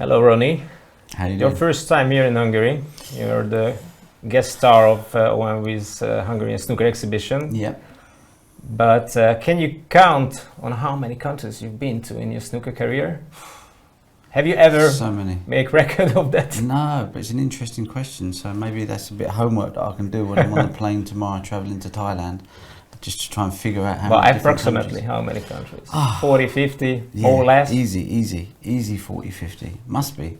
Hello, Ronnie. How you Your doing? first time here in Hungary. You're the guest star of OMV's Hungarian snooker exhibition. Yeah. But can you count on how many countries you've been to in your snooker career? Have you ever So many. make record of that? No, but it's an interesting question. So maybe that's a bit of homework that I can do when I'm on the plane tomorrow traveling to Thailand, just to try and figure out how Well, many different approximately countries. how many countries? Ah. 40, 50, Yeah, more or less? Easy 40, 50. Must be.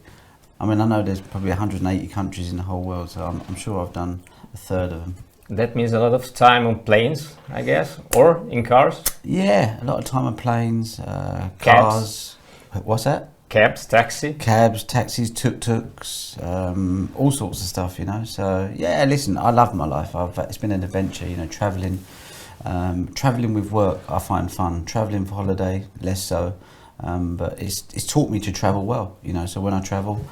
I mean, I know there's probably 180 countries in the whole world, so I'm sure I've done a third of them. That means a lot of time on planes, I guess, or in cars? Yeah, a lot of time on planes, Cabs. cars. What's that? Cabs, taxi? Cabs, taxis, tuk-tuks, all sorts of stuff, you know. So yeah, listen, I love my life. It's been an adventure, you know, traveling. Traveling with work, I find fun. Traveling for holiday, less so. But it's taught me to travel well, you know. So when I travel,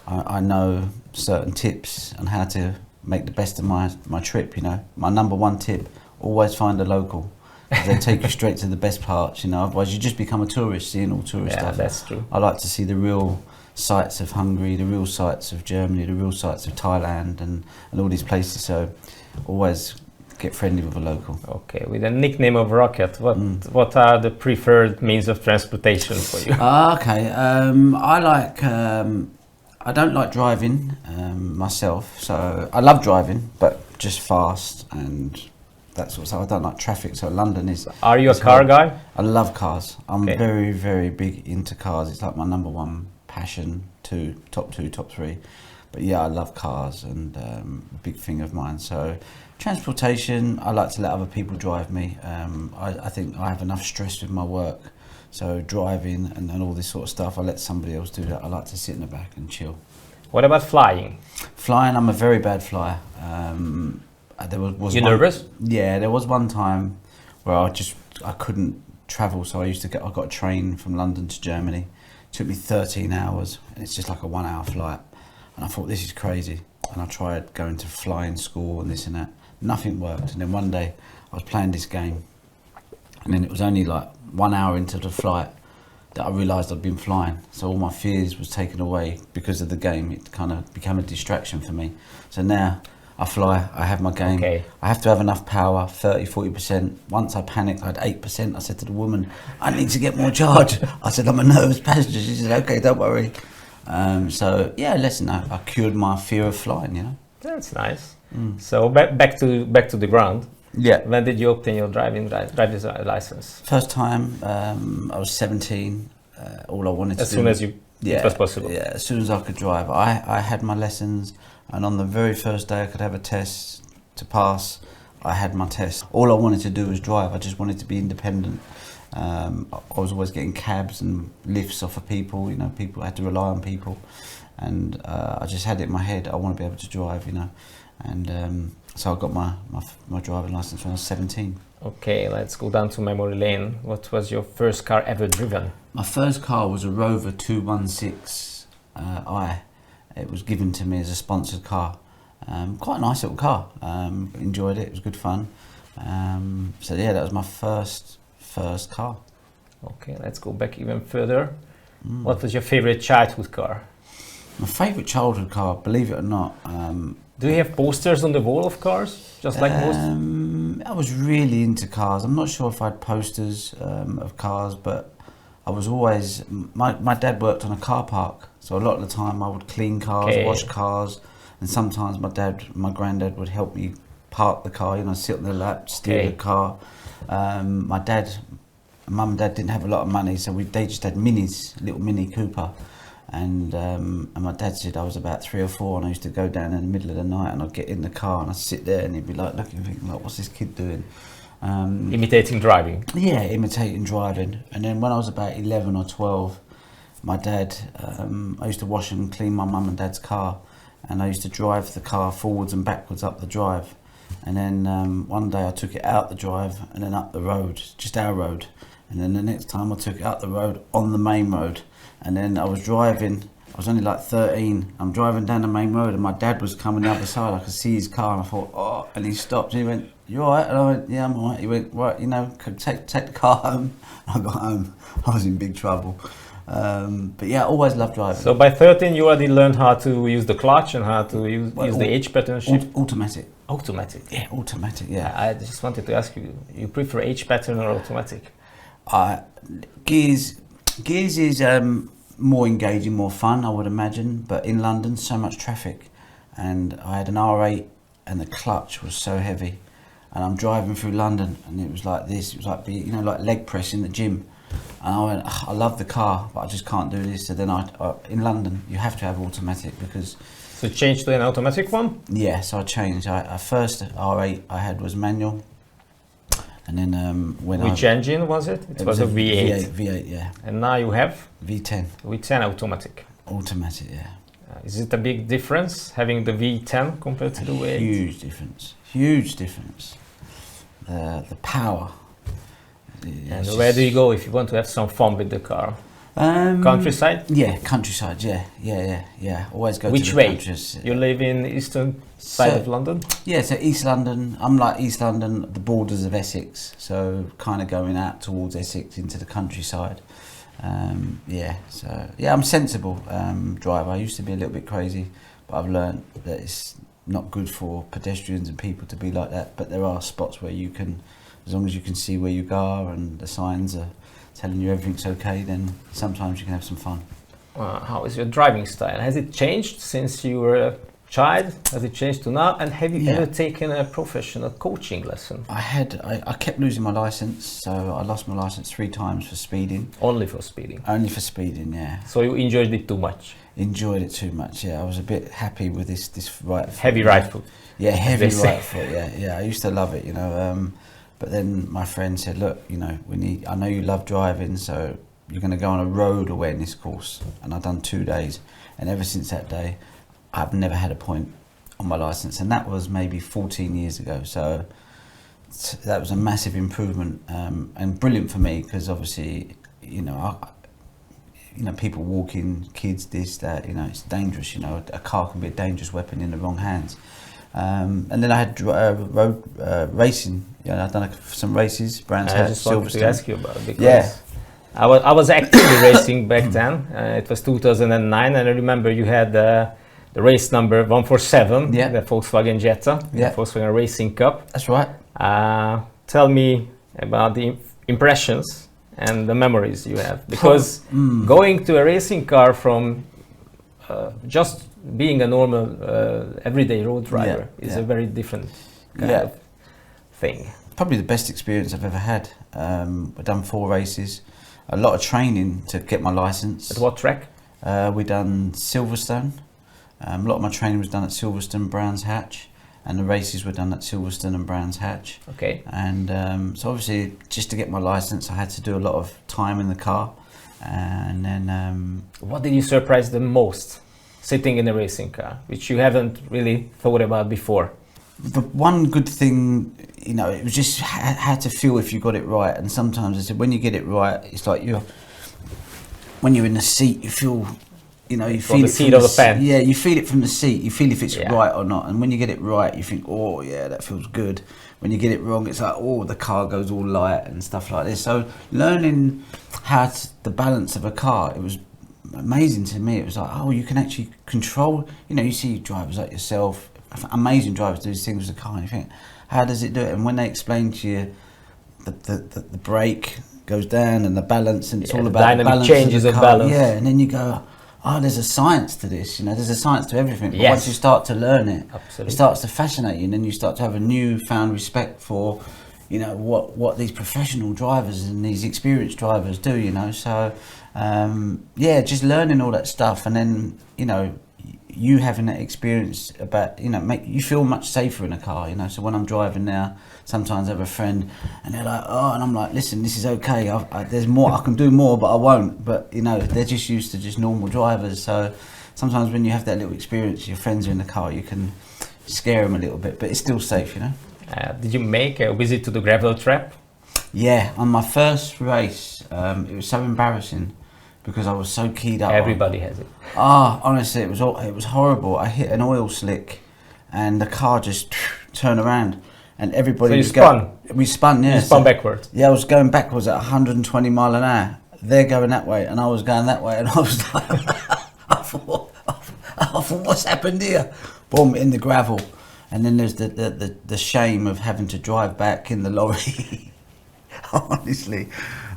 I know certain tips on how to make the best of my trip, you know. My number one tip: always find a local. They take you straight to the best parts, you know. Otherwise, you just become a tourist, seeing all tourist stuff. Yeah, that's true. I like to see the real sights of Hungary, the real sights of Germany, the real sights of Thailand, and all these places. So always get friendly with a local. Okay, with the nickname of Rocket, what are the preferred means of transportation for you? Okay, I don't like driving myself, so I love driving, but just fast and that sort of stuff. I don't like traffic, so London is... Are you a is car hard. guy? I love cars. I'm Okay. very, very big into cars. It's like my number one passion, top three. But yeah, I love cars and a big thing of mine. So transportation, I like to let other people drive me. I think I have enough stress with my work. So driving and all this sort of stuff, I let somebody else do that. I like to sit in the back and chill. What about flying? Flying, I'm a very bad flyer. There was You one, nervous? Yeah, there was one time where I couldn't travel, so I got a train from London to Germany. It took me 13 hours, and it's just like a 1 hour flight. And I thought, this is crazy. And I tried going to flying school and this and that. Nothing worked. And then one day I was playing this game, and then it was only like 1 hour into the flight that I realised I'd been flying. So all my fears was taken away because of the game. It kind of became a distraction for me. So now I fly, I have my game. Okay. I have to have enough power, 30, 40%. Once I panicked, I had 8%. I said to the woman, I need to get more charge. I said, I'm a nervous passenger. She said, okay, don't worry. So yeah, listen, I cured my fear of flying, you know. That's nice. So back to the ground. Yeah. When did you obtain your driver's license? First time, I was 17. All I wanted to As do... soon as it was possible. Yeah, as soon as I could drive. I had my lessons, and on the very first day I could have a test to pass, I had my test. All I wanted to do was drive. I just wanted to be independent. I was always getting cabs and lifts off of people, you know, I had to rely on people. And I just had it in my head, I want to be able to drive, you know. And so I got my driving license when I was 17. Okay, let's go down to memory lane. What was your first car ever driven? My first car was a Rover 216i. It was given to me as a sponsored car. Quite a nice little car. Enjoyed it. It was good fun. So yeah, that was my first car. Okay, let's go back even further. What was your favorite childhood car? My favourite childhood car, believe it or not. Do you have posters on the wall of cars, just like most? I was really into cars. I'm not sure if I had posters of cars, but I was always... My dad worked on a car park, so a lot of the time I would clean cars, Okay. wash cars, and sometimes my granddad would help me park the car, you know, sit on the lap, steer Okay. the car. Mum and dad didn't have a lot of money, so they just had minis, little Mini Cooper. And my dad said I was about 3 or 4, and I used to go down in the middle of the night and I'd get in the car and I'd sit there and he'd be like looking, thinking like, what's this kid doing? Imitating driving. Yeah, imitating driving. And then when I was about 11 or 12, my dad, I used to wash and clean my mum and dad's car, and I used to drive the car forwards and backwards up the drive. And then one day I took it out the drive and then up the road, just our road. And then the next time I took it up the road on the main road. And then I was driving, I was only like 13, I'm driving down the main road and my dad was coming the other side, I could see his car and I thought, oh, and he stopped and he went, you alright? And I went, yeah, I'm alright. He went, right, you know, take the car home. I got home, I was in big trouble. But yeah, I always loved driving. So by 13 you already learned how to use the clutch and how to use the H pattern shift? Automatic. Automatic? Yeah, automatic, yeah. I just wanted to ask you, you prefer H pattern or automatic? Gears is more engaging, more fun, I would imagine, but in London, so much traffic, and I had an R8 and the clutch was so heavy, and I'm driving through London and it was like this, it was like, you know, like leg press in the gym, and I went, I love the car, but I just can't do this. So then in London, you have to have automatic because... So change to an automatic one? Yeah, so I changed. First R8 I had was manual, and then Which engine was it? It was a V8. V8, yeah. And now you have? V10. V10 automatic. Automatic, yeah. Is it a big difference having the V10 compared to the V8? Huge difference. Huge difference. The power. And where do you go if you want to have some fun with the car? Countryside? Yeah, countryside. Yeah. Always go. Which to the way? countries. You live in eastern side of London? Yeah, so East London. I'm like East London, the borders of Essex. So kind of going out towards Essex into the countryside. I'm a sensible driver. I used to be a little bit crazy, but I've learned that it's not good for pedestrians and people to be like that. But there are spots where you can, as long as you can see where you go and the signs are telling you everything's okay, then sometimes you can have some fun. How is your driving style? Has it changed since you were a child? Has it changed to now? And have you ever taken a professional coaching lesson? I kept losing my license, so I lost my license 3 times for speeding. Only for speeding? Only for speeding, yeah. So you enjoyed it too much? Enjoyed it too much, yeah. I was a bit happy with this right foot. Heavy right foot? Yeah, heavy right foot, yeah. I used to love it, you know. But then my friend said, look, you know, I know you love driving, so you're going to go on a road awareness course. And I've done 2 days. And ever since that day, I've never had a point on my license. And that was maybe 14 years ago. So that was a massive improvement and brilliant for me because obviously, you know, people walking, kids, this, that, you know, it's dangerous. You know, a car can be a dangerous weapon in the wrong hands. And then I had road racing. Yeah, I've done some races. Brands I just wanted to ask you about it because I was actively racing back then. It was 2009, and I remember you had the race number 147, the Volkswagen Jetta, the Volkswagen Racing Cup. That's right. Tell me about the impressions and the memories you have, because going to a racing car from just being a normal everyday road driver is a very different kind of thing. Probably the best experience I've ever had. We've done 4 races, a lot of training to get my license. At what track? We done Silverstone. A lot of my training was done at Silverstone, Brands Hatch, and the races were done at Silverstone and Brands Hatch. Okay. And so obviously, just to get my license, I had to do a lot of time in the car. And then, what did you surprise the most sitting in a racing car, which you haven't really thought about before? The one good thing, you know, it was just how to feel if you got it right. And sometimes I said, when you get it right, it's like when you're in the seat, you feel, you know, you feel the seat of the pants. Yeah, you feel it from the seat. You feel if it's right or not. And when you get it right, you think, oh yeah, that feels good. When you get it wrong, it's like, oh, the car goes all light and stuff like this. So learning the balance of a car, it was amazing to me. It was like, oh, you can actually control. You know, you see drivers like yourself, amazing drivers do these things with the car, and you think, how does it do it? And when they explain to you the brake goes down and the balance, and it's all about dynamic the balance changes of balance. Yeah, and then you go, oh, there's a science to this. You know, there's a science to everything. But Yes. once you start to learn it, Absolutely. it starts to fascinate you, and then you start to have a newfound respect for, you know, what these professional drivers and these experienced drivers do. You know, so just learning all that stuff, and then, you know, you having that experience about, you know, make you feel much safer in a car, you know. So when I'm driving now, sometimes I have a friend and they're like, oh, and I'm like, listen, this is okay, there's more, I can do more, but I won't. But, you know, they're just used to just normal drivers. So sometimes when you have that little experience, your friends are in the car, you can scare them a little bit, but it's still safe, you know. Did you make a visit to the gravel trap? Yeah, on my first race, it was so embarrassing because I was so keyed up. Everybody has it. Honestly, it was horrible. I hit an oil slick, and the car just turned around, and everybody. So you was spun. We spun, yeah. You spun backwards. Yeah, I was going backwards at 120 mile an hour. they're going that way and I was going that way, and I was like, I thought, what's happened here? Boom, in the gravel. And then there's the shame of having to drive back in the lorry. Honestly.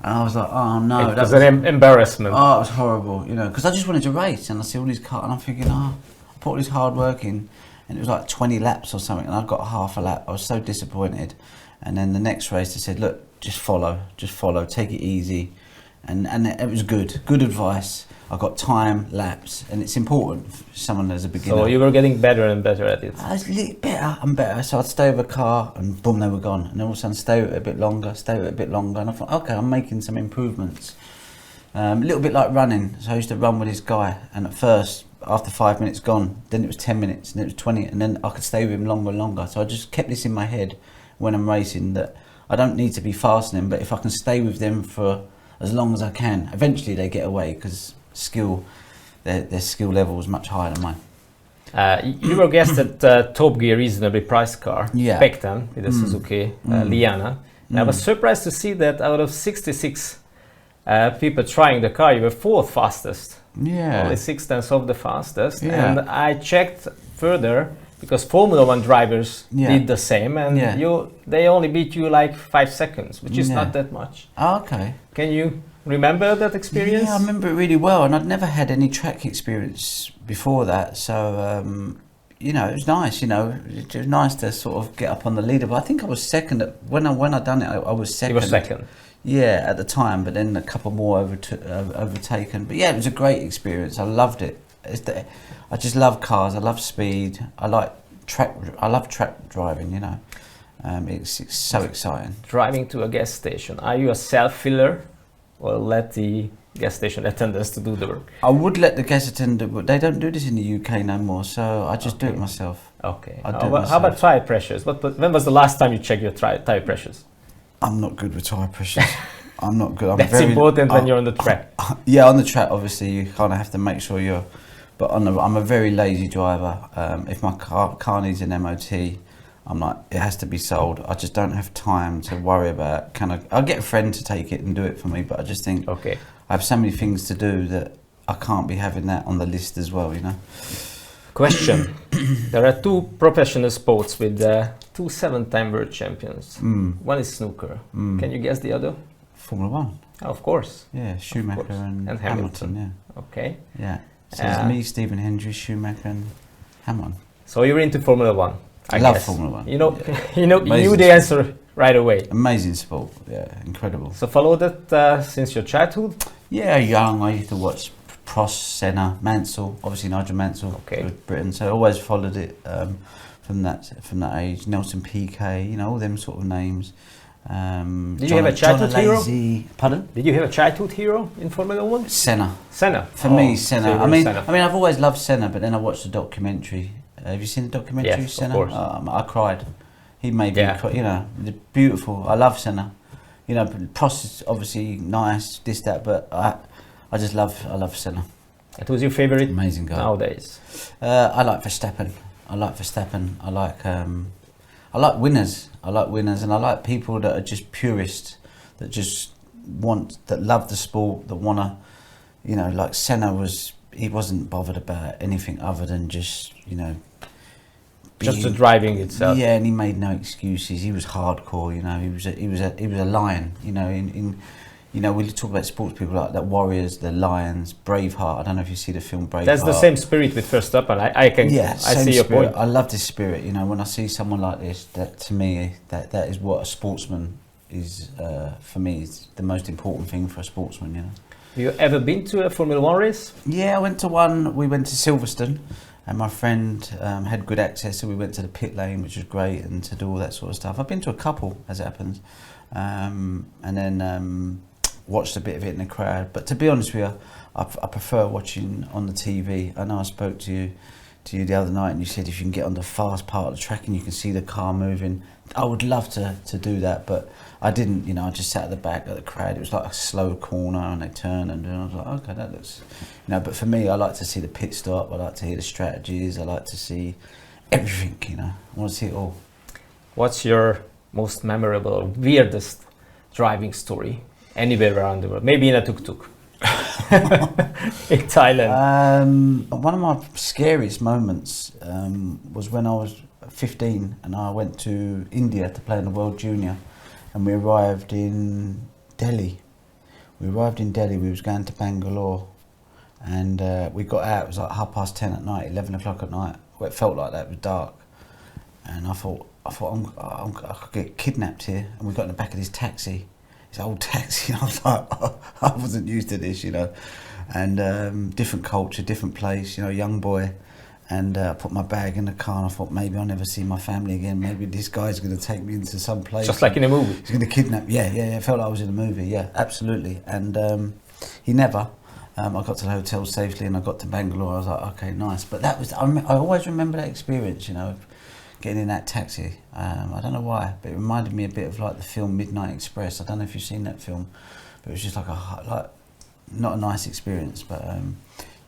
And I was like, oh no. It was an embarrassment. Oh, it was horrible, you know, because I just wanted to race, and I see all these cars, and I'm thinking, I put all this hard work in, and it was like 20 laps or something, and I got half a lap. I was so disappointed. And then the next race, they said, look, just follow, take it easy. And it was good advice. I got time, laps, and it's important for someone as a beginner. So you were getting better and better at it. I was a little better and better. So I'd stay with a car, and boom, they were gone. And then all of a sudden, stay with it a bit longer, and I thought, okay, I'm making some improvements. A little bit like running. So I used to run with this guy, and at first, after 5 minutes gone, then it was 10 minutes, and it was 20, and then I could stay with him longer and longer. So I just kept this in my head when I'm racing, that I don't need to be fastening, but if I can stay with them for as long as I can, eventually they get away, because their skill level was much higher than mine. You were guest at Top Gear reasonably priced car, Yeah. back then, with the Suzuki Liana. And I was surprised to see that out of 66 people trying the car, you were fourth fastest. Yeah. Only 6/10 of the fastest. Yeah. And I checked further, because Formula One drivers Yeah. did the same, and Yeah. they only beat you like 5 seconds, which is Yeah. not that much. Oh, okay. Can you remember that experience? Yeah, I remember it really well, and I'd never had any track experience before that, so you know, it was nice. You know, it was nice to sort of get up on the leader. But I think I was second when I done it. I was second. You were second. Yeah, at the time, but then a couple more overtaken. But yeah, it was a great experience. I loved it. I just love cars. I love speed. I love track driving. You know, it's so exciting. Driving to a gas station. Are you a self-filler, or let the gas station attendants to do the work? I would let the gas attendant, but they don't do this in the UK no more. So I just do it myself. Okay. I do it How about tire pressures? When was the last time you checked your tire pressures? I'm not good with tire pressures. I'm not good. That's important when you're on the track. Yeah, on the track, obviously, you kind of have to make sure you're. But I'm a very lazy driver. If my car needs an MOT, I'm like, it has to be sold. I just don't have time to worry about. I'll get a friend to take it and do it for me, but I just think, okay, I have so many things to do that I can't be having that on the list as well, you know. Question. There are two professional sports with 2 7-time world champions. One is snooker. Can you guess the other? Formula One. Oh, of course. Yeah, Schumacher and Hamilton. Yeah. Okay. Yeah. So it's me, Stephen Hendry, Schumacher, and Hamilton. So you're into Formula One. I love guess. Formula One. You know, Yeah. you knew the answer right away. Amazing sport. Yeah, incredible. So followed it since your childhood. Yeah, young. I used to watch Prost, Senna, Mansell. Obviously Nigel Mansell. Okay. With Britain. So I always followed it from that age. Nelson Piquet. You know, all them sort of names. Did you have a childhood hero? Pardon? Did you have a childhood hero in Formula One? Senna. Senna. For me, Senna. So I mean, Senna. I've always loved Senna, but then I watched the documentary. Have you seen the documentary, Yes, Senna? of course. I cried. He made me cry. You know, beautiful. I love Senna. You know, Prost is obviously nice, this, that, but I love Senna. And who's your favorite Amazing guy. nowadays? I like Verstappen. I like winners. And I like people that are just purists, that love the sport, that wanna, you know, like Senna he wasn't bothered about anything other than just, you know, Just the driving itself. Yeah, and he made no excuses. He was hardcore, you know. He was a lion, you know. You know, we talk about sports people like that, warriors, the lions, Braveheart. I don't know if you see the film Braveheart. That's the same spirit with Verstappen. I see your point. I love this spirit. You know, when I see someone like this, that to me, that is what a sportsman is. For me, is the most important thing for a sportsman. You know. Have you ever been to a Formula One race? Yeah, I went to one. We went to Silverstone, and my friend had good access, so we went to the pit lane, which was great, and to do all that sort of stuff. I've been to a couple, as it happens, and then watched a bit of it in the crowd. But to be honest with you, I prefer watching on the TV. I know I spoke to you the other night, and you said if you can get on the fast part of the track and you can see the car moving, I would love to do that, but I didn't. You know, I just sat at the back of the crowd. It was like a slow corner, and they turn, and I was like, okay, that looks, you know. But for me, I like to see the pit stop. I like to hear the strategies. I like to see everything. You know, I want to see it all. What's your most memorable, weirdest driving story anywhere around the world? Maybe in a tuk-tuk. In Thailand. One of my scariest moments was when I was 15 and I went to India to play in the World Junior, and we arrived in Delhi. We was going to Bangalore, and we got out, it was like 10:30 at night, 11 o'clock at night. Well, it felt like that, it was dark. And I thought I could get kidnapped here, and we got in the back of this taxi, this old taxi, and I was like, I wasn't used to this, you know. And different culture, different place, you know, young boy. And I put my bag in the car and I thought maybe I'll never see my family again. Maybe this guy's going to take me into some place. Just like in a movie. He's going to kidnap me. Yeah. It felt like I was in a movie. Yeah, absolutely. And he never. I got to the hotel safely and I got to Bangalore. I was like, okay, nice. But that was, I always remember that experience, you know, of getting in that taxi. I don't know why, but it reminded me a bit of like the film Midnight Express. I don't know if you've seen that film, but it was just like not a nice experience. But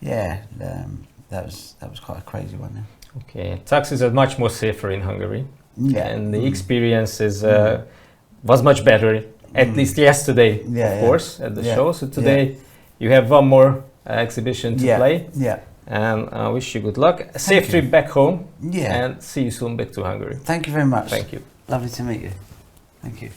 that was quite a crazy one. Yeah. Okay, taxis are much more safer in Hungary, and the experience was much better. At least yesterday, of course, at the show. So today you have one more exhibition to play. Yeah. And I wish you good luck. Safe trip back home. Yeah. And see you soon back to Hungary. Thank you very much. Thank you. Lovely to meet you. Thank you.